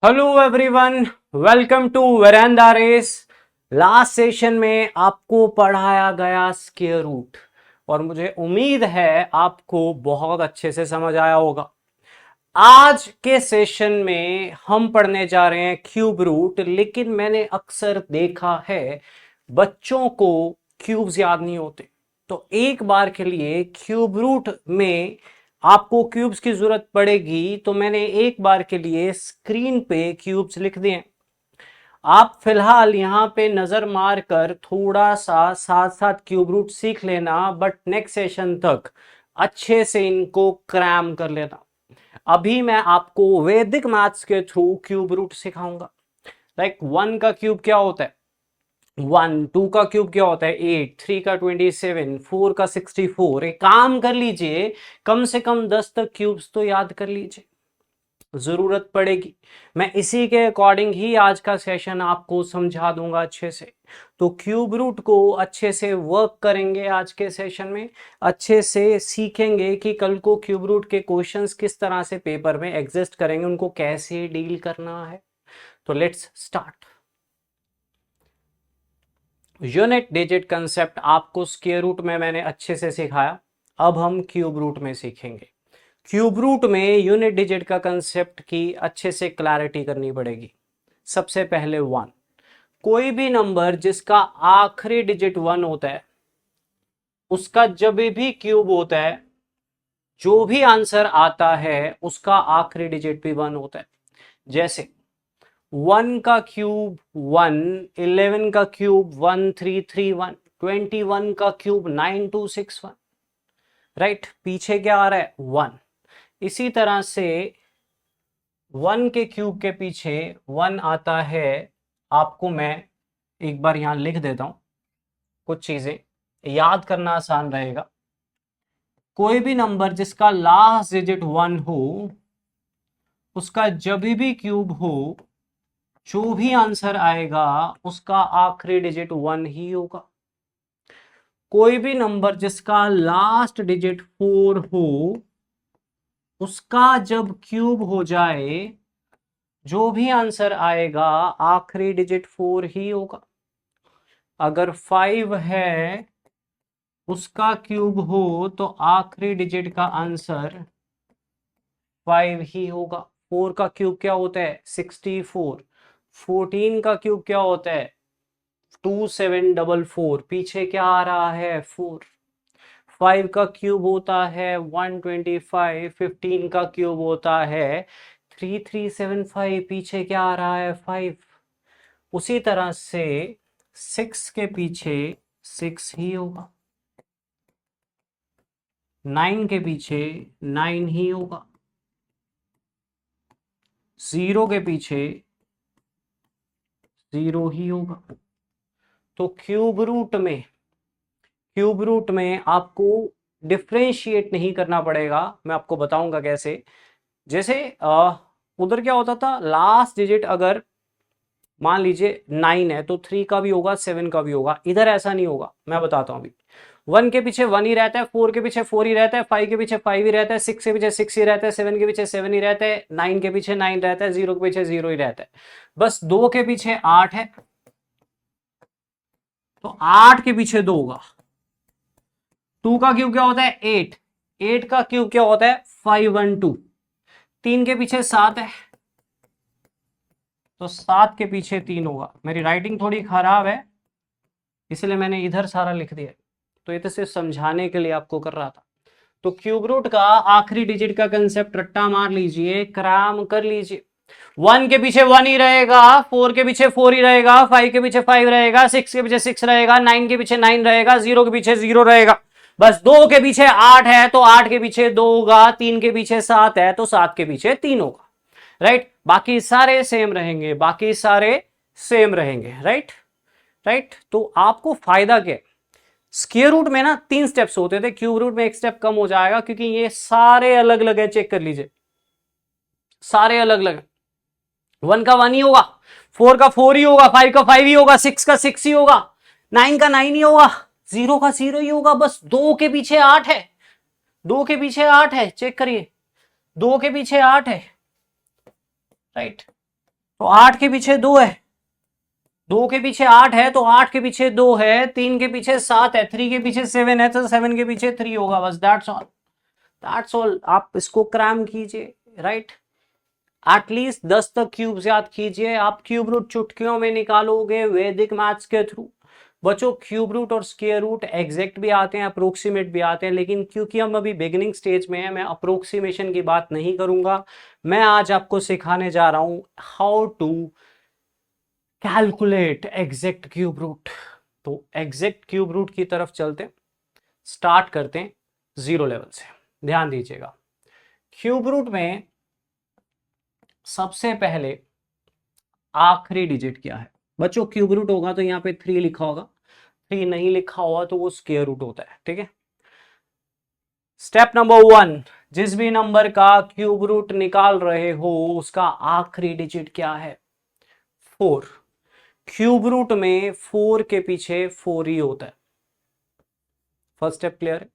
Hello everyone, welcome to veranda race. Last session में आपको पढ़ाया गया स्क्वायर रूट और मुझे उम्मीद है आपको बहुत अच्छे से समझ आया होगा। आज के सेशन में हम पढ़ने जा रहे हैं क्यूब रूट, लेकिन मैंने अक्सर देखा है बच्चों को क्यूब्स याद नहीं होते। तो एक बार के लिए क्यूब रूट में आपको क्यूब्स की जरूरत पड़ेगी, तो मैंने एक बार के लिए स्क्रीन पे क्यूब्स लिख दिए। आप फिलहाल यहाँ पे नजर मार कर थोड़ा सा साथ साथ क्यूब रूट सीख लेना, बट नेक्स्ट सेशन तक अच्छे से इनको क्रैम कर लेना। अभी मैं आपको वैदिक मैथ्स के थ्रू क्यूब रूट सिखाऊंगा। लाइक 1 का क्यूब क्या होता है 1, 2 का क्यूब क्या होता है 8, 3 का 27, 4 का 64। एक काम कर लीजिए, कम से कम 10 तक क्यूब्स तो याद कर लीजिए, जरूरत पड़ेगी। मैं इसी के अकॉर्डिंग ही आज का सेशन आपको समझा दूंगा अच्छे से। तो क्यूब रूट को अच्छे से वर्क करेंगे आज के सेशन में, अच्छे से सीखेंगे कि कल को क्यूब रूट के क्वेश्चंस किस तरह से पेपर में एग्जिस्ट करेंगे, उनको कैसे डील करना है। तो let's start. Unit digit concept आपको स्क्वायर रूट में मैंने अच्छे से सिखाया, अब हम क्यूब रूट में सीखेंगे। क्यूब रूट में यूनिट डिजिट का कंसेप्ट की अच्छे से क्लैरिटी करनी पड़ेगी। सबसे पहले 1, कोई भी नंबर जिसका आखिरी डिजिट 1 होता है उसका जब भी क्यूब होता है, जो भी आंसर आता है उसका आखिरी डिजिट भी 1 होता है। जैसे 1 का क्यूब 1, 11 का क्यूब 1331, 21 का क्यूब 9261। राइट, पीछे क्या आ रहा है 1। इसी तरह से 1 के क्यूब के पीछे 1 आता है। आपको मैं एक बार यहां लिख देता हूं, कुछ चीजें याद करना आसान रहेगा। कोई भी नंबर जिसका लास्ट डिजिट 1 हो उसका जब भी क्यूब हो, जो भी आंसर आएगा उसका आखिरी डिजिट 1 ही होगा। कोई भी नंबर जिसका लास्ट डिजिट 4 हो उसका जब क्यूब हो जाए, जो भी आंसर आएगा आखिरी डिजिट 4 ही होगा। अगर 5 है उसका क्यूब हो तो आखिरी डिजिट का आंसर 5 ही होगा। 4 का क्यूब क्या होता है 64। 14 का क्यूब क्या होता है 2744, पीछे क्या आ रहा है 4। 5 का क्यूब होता है 125। 15 का क्यूब होता है 3375, पीछे क्या आ रहा है 5। उसी तरह से 6 के पीछे 6 ही होगा। 9 के पीछे 9 ही होगा। 0 के पीछे 0 ही होगा। तो क्यूब रूट में आपको डिफ्रेंशिएट नहीं करना पड़ेगा, मैं आपको बताऊंगा कैसे। जैसे उधर क्या होता था, लास्ट डिजिट अगर मान लीजिए 9 है तो 3 का भी होगा 7 का भी होगा। इधर ऐसा नहीं होगा, मैं बताता हूं अभी। 1 के पीछे 1 ही रहता है, 4 के पीछे 4 ही रहता है, 5 के पीछे 5 ही रहता है, 6 के पीछे 6 ही रहता है, 7 के पीछे 7 ही रहता है, 9 के पीछे 9 रहता है, 0 के पीछे 0 ही रहता है। बस 2 के पीछे 8 है तो 8 के पीछे 2 होगा। 2 का क्यूब क्या होता है 8। 8 का क्यूब क्या होता है 512। 3 के पीछे 7 है तो 7 के पीछे 3 होगा। मेरी राइटिंग थोड़ी खराब है इसलिए मैंने इधर सारा लिख दिया, तो ये तो सिर्फ समझाने के लिए आपको कर रहा था। तो क्यूब रूट का आखिरी डिजिट का कंसेप्ट रट्टा मार लीजिए, क्राम कर लीजिए। 1 के पीछे 1 ही रहेगा, 4 के पीछे 4 ही रहेगा, 5 के पीछे 5 रहेगा, 6 के पीछे 6 रहेगा, 9 के पीछे 9 रहेगा, 0 के पीछे 0 रहेगा। बस 2 के पीछे 8 है तो 8 के पीछे 2 होगा, 3 के पीछे 7 है तो 7 के पीछे 3 होगा। राइट, बाकी सारे सेम रहेंगे, बाकी सारे सेम रहेंगे। राइट राइट, तो आपको फायदा क्या है, स्क्वायर रूट में ना 3 स्टेप्स होते थे, क्यूब रूट में एक स्टेप कम हो जाएगा क्योंकि ये सारे अलग अलग है। चेक कर लीजिए, सारे अलग अलग है। 1 का 1 ही होगा, 4 का 4 ही होगा, 5 का 5 ही होगा, 6 का 6 ही होगा, 9 का 9 ही होगा, 0 का 0 ही होगा। बस 2 के पीछे 8 है, 2 के पीछे 8 है, चेक करिए 2 के पीछे 8 है। राइट, तो 8 के पीछे 2 है, 2 के पीछे 8 है तो 8 के पीछे 2 है, 3 के पीछे 7 है, 3 के पीछे 7 है तो 7 के पीछे 3 होगा, बस दैट्स ऑल, दैट्स ऑल। आप इसको क्रैम कीजिए, राइट। एटलीस्ट 10 तक क्यूब्स याद कीजिए। आप क्यूब रूट चुटकियों में निकालोगे वैदिक मैथ्स के थ्रू। बच्चों क्यूब रूट और स्क्वायर रूट एग्जैक्ट भी आते हैं, अप्रोक्सीमेट भी आते हैं, लेकिन क्योंकि हम अभी बिगिनिंग स्टेज में हैं, मैं अप्रोक्सीमेशन की बात नहीं करूंगा। मैं आज आपको सिखाने जा रहा हूं how to calculate exact cube root. तो एग्जैक्ट क्यूब रूट की तरफ चलते हैं, स्टार्ट करते हैं जीरो लेवल से। ध्यान दीजिएगा, क्यूब रूट में सबसे पहले आखिरी डिजिट क्या है। बच्चों क्यूब रूट होगा तो यहाँ पे 3 लिखा होगा, 3 नहीं लिखा हुआ तो वो स्क्वायर रूट होता है, ठीक है। स्टेप नंबर 1, जिस भी नंबर का क्यूब रूट निकाल रहे हो उसका आखिरी डिजिट क्या है, 4। क्यूब रूट में 4 के पीछे 4 ही होता है। फर्स्ट स्टेप क्लियर है।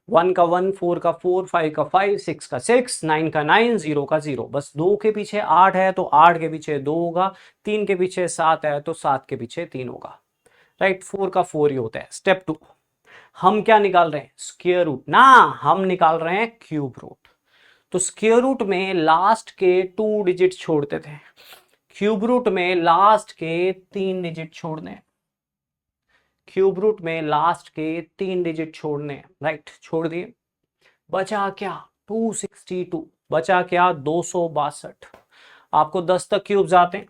1 का 1, 4 का 4, 5 का 5, 6 का 6, 9 का 9, 0 का 0। बस 2 के पीछे 8 है तो 8 के पीछे 2 होगा, 3 के पीछे 7 है तो 7 के पीछे 3 होगा, राइट। 4 का 4 ही होता है। स्टेप 2, हम क्या निकाल रहे हैं, स्क्वायर रूट ना, हम निकाल रहे हैं क्यूब रूट। तो स्क्वायर रूट में लास्ट के 2 डिजिट छोड़ते थे, क्यूब रूट में लास्ट के 3 डिजिट छोड़ने, क्यूब रूट में लास्ट के 3 डिजिट छोड़ने, राइट। छोड़ दिए, बचा क्या, 262, बचा क्या, 262। आपको 10 तक क्यूब्स आते हैं,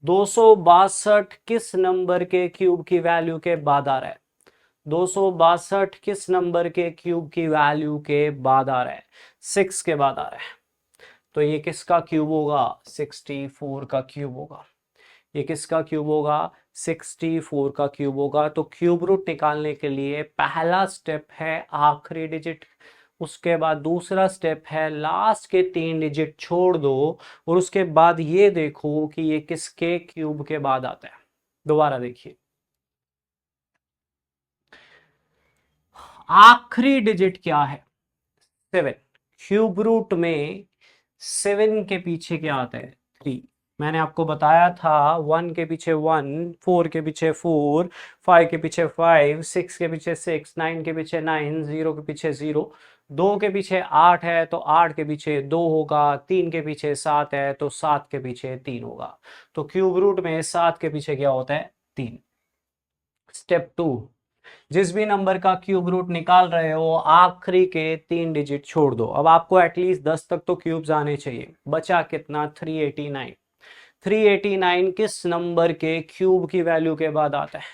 262 किस नंबर के क्यूब की वैल्यू के बाद आ रहा है, 262 किस नंबर के क्यूब की वैल्यू के बाद आ रहा है, 6 के बाद आ रहा है। तो ये किसका क्यूब होगा, 64 का क्यूब होगा। ये किसका क्यूब होगा, 64 का क्यूब होगा। तो क्यूब रूट निकालने के लिए पहला स्टेप है आखिरी डिजिट, उसके बाद दूसरा स्टेप है लास्ट के 3 डिजिट छोड़ दो, और उसके बाद ये देखो कि ये किसके क्यूब के बाद आता है। दोबारा देखिए, आखिरी डिजिट क्या है, 7। क्यूब रूट में 7 के पीछे क्या आता है, 3। मैंने आपको बताया था 1 के पीछे 1, 4 के पीछे 4, 5 के पीछे 5, 6 के पीछे 6, 9 के पीछे 9, 0 के पीछे 0। 2 के पीछे 8 है तो 8 के पीछे 2 होगा, 3 के पीछे 7 है तो 7 के पीछे 3 होगा। तो क्यूब रूट में 7 के पीछे क्या होता है, 3। स्टेप 2, जिस भी नंबर का क्यूब रूट निकाल रहे हो आखिरी के 3 डिजिट छोड़ दो। अब आपको एटलीस्ट 10 तक तो क्यूब्स आने चाहिए। बचा कितना, 389। 389 किस नंबर के क्यूब की वैल्यू के बाद आता है,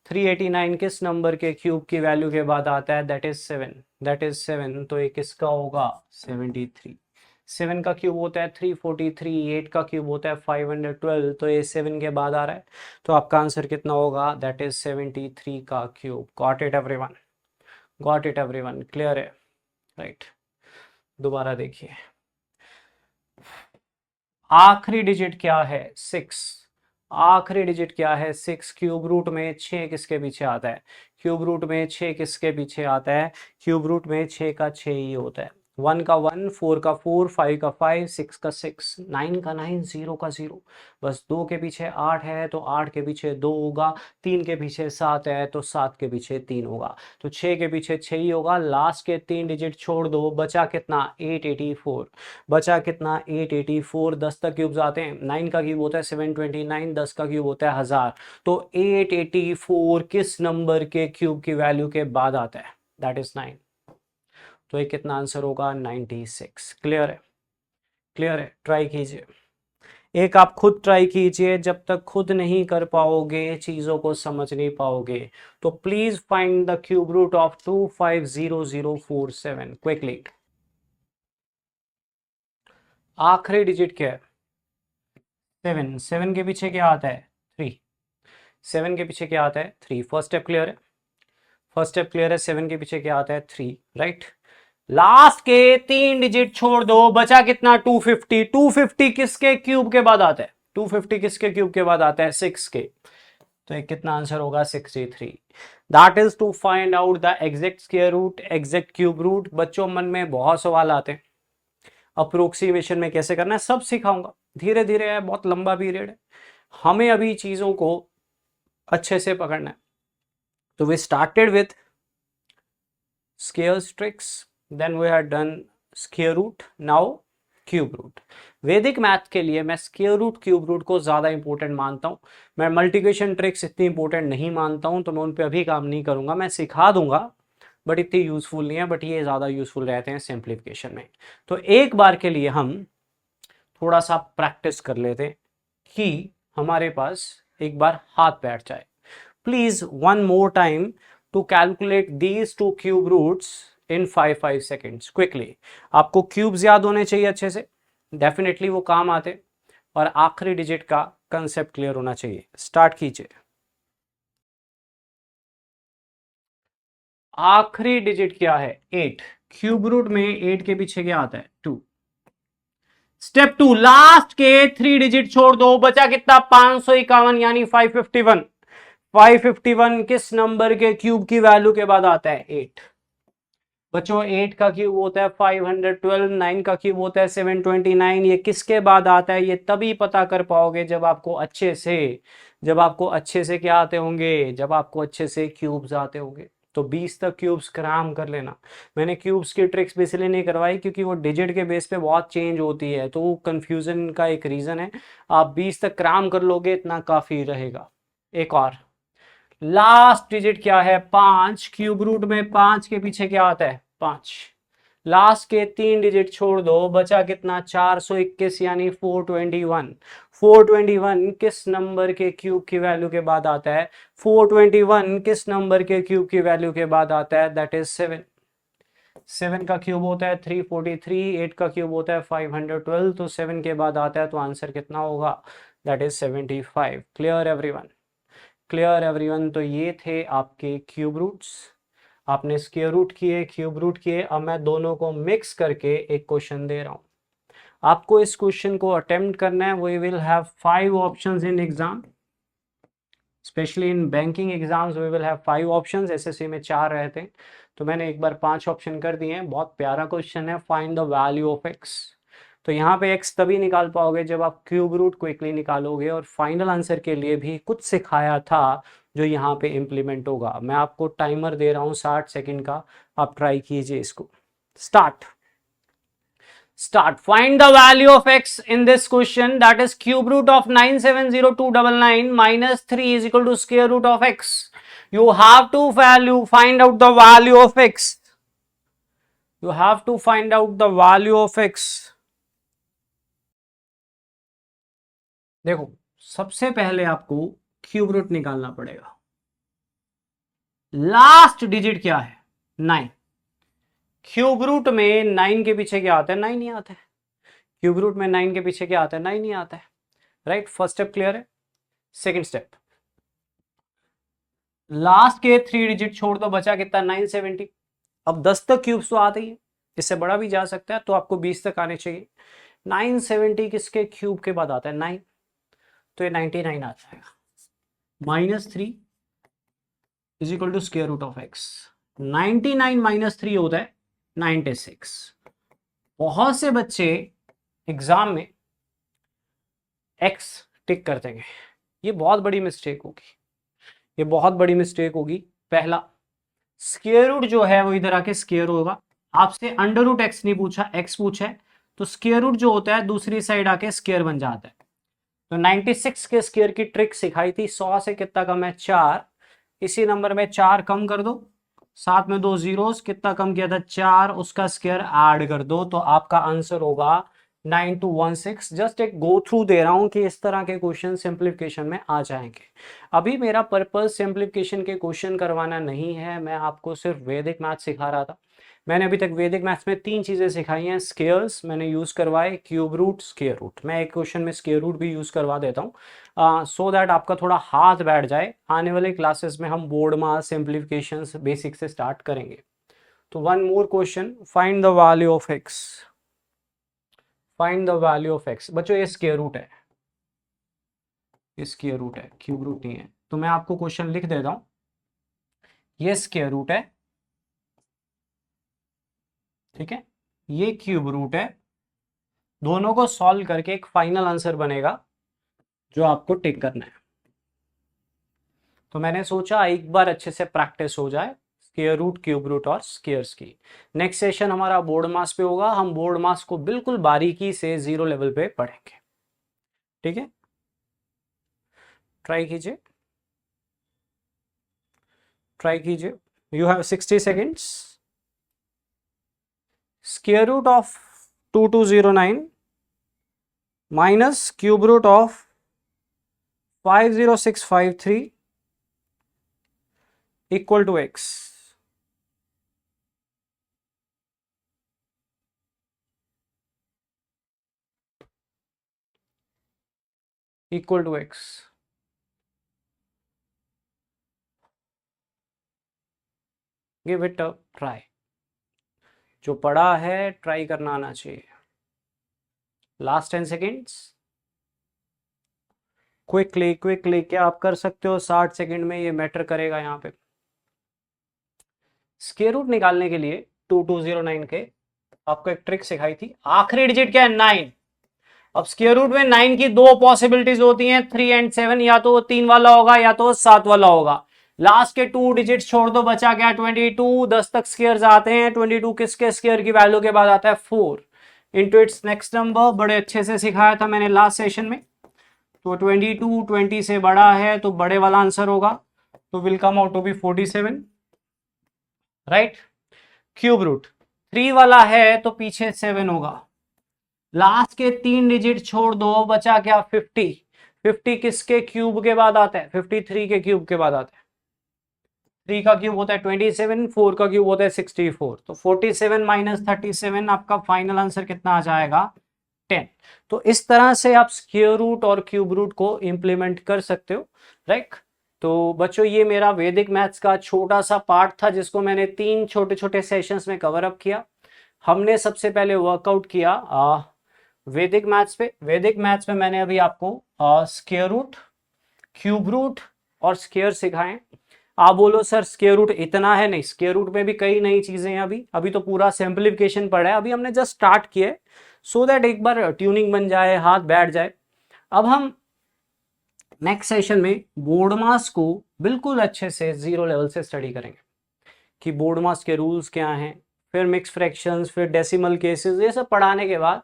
389 किस नंबर के क्यूब की वैल्यू के बाद आता है, दैट इज 7, दैट इज 7। तो ये किसका होगा, 73। 7 का क्यूब होता है 343, 8 का क्यूब होता है 512, तो ये 7 के बाद आ रहा है। तो आपका आंसर कितना होगा, दैट इज 73 का cube. Got it everyone, got it everyone, clear है, राइट। दोबारा देखिए, आखिरी डिजिट क्या है, 6। आखिरी डिजिट क्या है, 6। क्यूब रूट में 6 किसके पीछे आता है, क्यूब रूट में 6 किसके पीछे आता है, क्यूब रूट में 6 का 6 ही होता है। 1 का 1, 4 का 4, 5 का 5, 6 का 6, 9 का 9, 0 का 0। बस 2 के पीछे 8 है तो 8 के पीछे 2 होगा, 3 के पीछे 7 है तो 7 के पीछे 3 होगा। तो 6 के पीछे 6 ही होगा, लास्ट के 3 डिजिट छोड़ दो, बचा कितना, 884। बचा कितना, 884। 10 तक क्यूब्स आते हैं, 9 का क्यूब होता है 729, 10 का क्यूब होता है 1000। तो 884 किस नंबर के क्यूब की वैल्यू के बाद आता है, दैट इज 9। तो ये कितना आंसर होगा, 96। क्लियर है, क्लियर है। ट्राई कीजिए, एक आप खुद ट्राई कीजिए, जब तक खुद नहीं कर पाओगे चीजों को समझ नहीं पाओगे। तो please find the cube root of 250047 quickly. आखिरी डिजिट क्या है, 7। 7 के पीछे क्या आता है, 3। 7 के पीछे क्या आता है, 3। फर्स्ट स्टेप क्लियर है, फर्स्ट स्टेप क्लियर है। 7 के पीछे क्या आता है, 3, राइट। लास्ट के 3 डिजिट छोड़ दो, बचा कितना, 250। 250 किसके क्यूब के बाद आता है, 250 किसके क्यूब के बाद आता है, 6 के। तो एक कितना आंसर होगा, 63। That is to find out the exact square root, exact cube root. बच्चों मन में बहुत सवाल आते हैं, अप्रोक्सीमेशन में कैसे करना है सब सिखाऊंगा, धीरे धीरे है, बहुत लंबा पीरियड है, हमें अभी चीजों को अच्छे से पकड़ना है। तो we started with squares tricks, then we had done square root, now cube root. Vedic math के लिए मैं स्क्वायर रूट क्यूब रूट को ज़्यादा इंपॉर्टेंट मानता हूँ। मैं मल्टीप्लिकेशन ट्रिक्स इतनी इंपॉर्टेंट नहीं मानता हूँ, तो मैं उन पर अभी काम नहीं करूँगा। मैं सिखा दूंगा बट इतनी यूजफुल नहीं है, बट ये ज़्यादा यूजफुल रहते हैं सिंप्लीफिकेशन में। तो एक बार के लिए हम थोड़ा सा प्रैक्टिस कर लेते हैं कि हमारे पास एक बार हाथ बैठ जाए। Please one more time to calculate these two cube roots in 5 seconds quickly. आपको क्यूब्स याद होने चाहिए अच्छे से, डेफिनेटली वो काम आते, और आखिरी डिजिट का कंसेप्ट क्लियर होना चाहिए। स्टार्ट कीजिए। आखिरी डिजिट क्या है? 8। क्यूब रूट में 8 के पीछे क्या आता है? 2। स्टेप 2, लास्ट के 3 डिजिट छोड़ दो, बचा कितना? 551 यानी 551। 551 किस नंबर के क्यूब की वैल्यू के बाद आता है? 8। बच्चों 8 का क्यूब होता है 512, 9 का क्यूब होता है 729। ये किसके बाद आता है? ये तभी पता कर पाओगे जब आपको अच्छे से, क्या आते होंगे? जब आपको अच्छे से क्यूब्स आते होंगे। तो 20 तक क्यूब्स क्राम कर लेना। मैंने क्यूब्स की ट्रिक्स भी इसलिए नहीं करवाई क्योंकि वो डिजिट के बेस पे बहुत चेंज होती है, तो वो कंफ्यूजन का एक रीजन है। आप 20 तक क्राम कर लोगे, इतना काफी रहेगा। एक और, लास्ट डिजिट क्या है? 5। क्यूब रूट में 5 के पीछे क्या आता है? 5। लास्ट के 3 डिजिट छोड़ दो, बचा कितना? 421 यानी 421। 421 किस नंबर के क्यूब की वैल्यू के बाद आता है? 421 किस नंबर के क्यूब की वैल्यू के बाद आता है? That is 7। 7 का क्यूब होता है 343, 8 का क्यूब होता है 512, तो 7 के बाद आता है, तो आंसर कितना होगा? That is 75। Clear everyone? Clear everyone? तो ये थे आपके क्यूब रूट्स। आपने स्क्वायर रूट किए, क्यूब रूट किए। अब मैं दोनों को मिक्स करके एक क्वेश्चन दे रहा हूं। आपको इस क्वेश्चन को अटेम्प्ट करना है। We will have 5 options in exam, especially in banking exams we will have 5 options. SSC में 4 रहते हैं, तो मैंने एक बार 5 ऑप्शन कर दिए हैं। बहुत प्यारा क्वेश्चन है, find the value of x. तो यहाँ पे एक्स तभी निकाल पाओगे जब आप क्यूब रूट क्विकली निकालोगे, और फाइनल आंसर के लिए भी कुछ सिखाया था जो यहाँ पे इंप्लीमेंट होगा। मैं आपको टाइमर दे रहा हूँ 60 सेकंड का, आप ट्राई कीजिए इसको। Start. Find the value of x in this question, that is cube root of 970,299 minus 3 is equal to square root of x. You have to find out the value of x. You have to find out the value of x. देखो, सबसे पहले आपको cube root निकालना पड़ेगा। Last digit क्या है? 9। Cube root में 9 के पीछे क्या आता है? 9 ही आता है। क्यूब रूट में 9 के पीछे क्या आता है? 9 ही आता है। राइट, फर्स्ट स्टेप क्लियर है। सेकंड स्टेप, लास्ट के 3 डिजिट छोड़ दो, बचा कितना? 970। अब 10 तक क्यूब्स तो आते ही है, इससे बड़ा भी जा सकता है, तो आपको 20 तक आने चाहिए। 970 किसके क्यूब के बाद आता है? 9, तो ये 99 आ जाएगा। -3 is equal to square root of x. 99 - 3 होता है 96। बहुत से बच्चे एग्जाम में एक्स टिक कर देंगे, ये बहुत बड़ी मिस्टेक होगी, ये बहुत बड़ी मिस्टेक होगी। पहला, स्क्वायर रूट जो है वो इधर आके स्क्वायर होगा। आपसे अंडर रूट एक्स नहीं पूछा, एक्स पूछा है, तो स्क्वायर रूट जो होता है दूसरी साइड आके स्क्वायर बन जाता है। तो 96 के स्क्वायर की ट्रिक सिखाई थी। 100 से कितना कम है? 4। इसी नंबर में 4 कम कर दो, साथ में 2 जीरोस, कितना कम किया था? 4, उसका स्क्वायर ऐड कर दो, तो आपका आंसर होगा 9216। जस्ट एक गो थ्रू दे रहा हूं कि इस तरह के क्वेश्चन सिंप्लीफिकेशन में आ जाएंगे। अभी मेरा पर्पस सिंप्लीफिकेशन के क्वेश्चन करवाना नहीं है, मैं आपको सिर्फ वैदिक मैथ सिखा रहा था। मैंने अभी तक वैदिक मैथ्स में 3 चीजें सिखाई हैं। स्क्वायर्स मैंने यूज करवाए, क्यूब रूट, स्क्वायर रूट। मैं एक क्वेश्चन में स्क्वायर रूट भी यूज करवा देता हूँ, सो दैट आपका थोड़ा हाथ बैठ जाए। आने वाले क्लासेस में हम बोर्ड मास सिंप्लीफिकेशन बेसिक से स्टार्ट करेंगे। तो one more question, find the value of x. Find the value of x. बच्चों ये स्क्वायर रूट है, ये स्क्वायर रूट है, क्यूब रूट नहीं है। तो मैं आपको क्वेश्चन लिख देता हूं, ये स्क्वायर रूट है, ठीक है, ये क्यूब रूट है, दोनों को सॉल्व करके एक फाइनल आंसर बनेगा जो आपको टिक करना है। तो मैंने सोचा एक बार अच्छे से प्रैक्टिस हो जाए स्क्वायर रूट, क्यूब रूट और स्क्वायर्स की। नेक्स्ट सेशन हमारा बोर्ड मास पे होगा, हम बोर्ड मास को बिल्कुल बारीकी से जीरो लेवल पे पढ़ेंगे। ठीक है, ट्राई कीजिए, ट्राई कीजिए। You have 60 seconds. Square root of 2209 minus cube root of 50653 equal to x। Equal to x। Give it a try. जो पढ़ा है ट्राई करना आना चाहिए। Last 10 seconds. क्विकली क्विकली, क्या आप कर सकते हो 60 सेकेंड में? ये मैटर करेगा यहाँ पे। स्क्वायर रूट निकालने के लिए 2209 के आपको एक ट्रिक सिखाई थी। आखिरी डिजिट क्या है? 9। अब स्क्वायर रूट में 9 की दो पॉसिबिलिटीज होती हैं, 3 एंड 7, या तो 3 वाला होगा या तो 7 वाला होगा। लास्ट के 2 डिजिट छोड़ दो, बचा क्या? 22। 10 तक स्क्वायर्स आते हैं। 22 किसके स्क्वायर की वैल्यू के बाद आता है? 4 इंटू इट्स नेक्स्ट नंबर। बड़े अच्छे से सिखाया था मैंने लास्ट सेशन में। तो 22 20 से बड़ा है तो बड़े वाला आंसर होगा, तो will come out to be 47, right. Cube root 3 वाला है तो पीछे 7 होगा। लास्ट के 3 डिजिट छोड़ दो, बचा क्या? 50। 50 किसके क्यूब के बाद आता है? 53 के क्यूब के बाद आता है। 3 का क्यूब होता है 27, 4 का क्यूब होता है 64। तो 47 माइनस 37 आपका फाइनल आंसर कितना आ जाएगा? 10। तो इस तरह से आप स्क्वायर रूट और क्यूब रूट को इंप्लीमेंट कर सकते हो, राइट। तो बच्चों, ये मेरा वैदिक मैथ्स का छोटा सा पार्ट था जिसको मैंने 3 छोटे छोटे सेशंस में कवर अप किया। हमने सबसे पहले वर्कआउट किया वैदिक मैथ्स पे। वैदिक मैथ्स में मैंने अभी आपको स्क्वायर रूट, क्यूब रूट और स्क्वायर सिखाए। आप बोलो सर स्क्वायर रूट इतना है? नहीं, स्क्वायर रूट में भी कई नई चीजें हैं। अभी तो पूरा सिंप्लीफिकेशन पढ़ा है, अभी हमने जस्ट स्टार्ट किया, सो दैट एक बार ट्यूनिंग बन जाए, हाथ बैठ जाए। अब हम नेक्स्ट सेशन में बोर्ड मास को बिल्कुल अच्छे से जीरो लेवल से स्टडी करेंगे कि बोर्ड मास के रूल्स क्या हैं, फिर मिक्स फ्रैक्शंस, फिर डेसिमल केसेस। ये सब पढ़ाने के बाद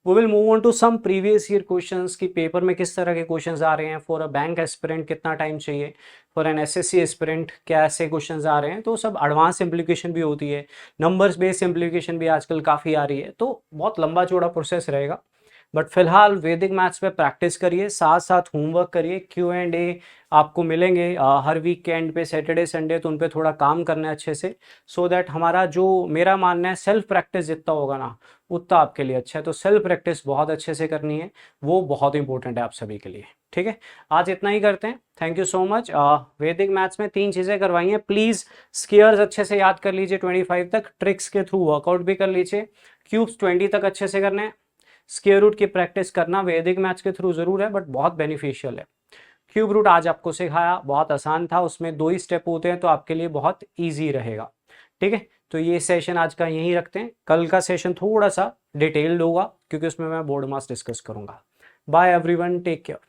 we will move on to some previous year questions कि पेपर में किस तरह के क्वेश्चंस आ रहे हैं। फॉर अ बैंक एस्पिरेंट कितना टाइम चाहिए, फॉर एन एसएससी एस्पिरेंट क्या ऐसे क्वेश्चंस आ रहे हैं। तो सब एडवांस सिंप्लीफिकेशन भी होती है, नंबर्स बेस्ड सिंप्लीफिकेशन भी आजकल काफ़ी आ रही है। तो बहुत लंबा चौड़ा प्रोसेस रहेगा, बट फिलहाल वैदिक मैथ्स पे प्रैक्टिस करिए, साथ साथ होमवर्क करिए। Q&A आपको मिलेंगे हर वीकेंड पे, सैटरडे संडे, तो उन पे थोड़ा काम करना है अच्छे से, सो दैट हमारा जो, मेरा मानना है सेल्फ प्रैक्टिस जितना होगा ना उतना आपके लिए अच्छा है। तो सेल्फ प्रैक्टिस बहुत अच्छे से करनी है, वो बहुत इंपॉर्टेंट है आप सभी के लिए। ठीक है, आज इतना ही करते हैं। Thank you so much. वैदिक मैथ्स में 3 चीज़ें करवाई हैं, प्लीज़ स्क्वायर्स अच्छे से याद कर लीजिए 25 तक, ट्रिक्स के थ्रू वर्कआउट भी कर लीजिए, क्यूब्स 20 तक अच्छे से करने हैं। स्क्वायर रूट की प्रैक्टिस करना वैदिक मैथ्स के थ्रू जरूर है, बट बहुत बेनिफिशियल है। क्यूब रूट आज आपको सिखाया, बहुत आसान था, उसमें 2 ही स्टेप होते हैं, तो आपके लिए बहुत ईजी रहेगा। ठीक है, तो ये सेशन आज का यहीं रखते हैं। कल का सेशन थोड़ा सा डिटेल्ड होगा क्योंकि उसमें मैं बोर्ड मास डिस्कस करूंगा। Bye everyone, take care.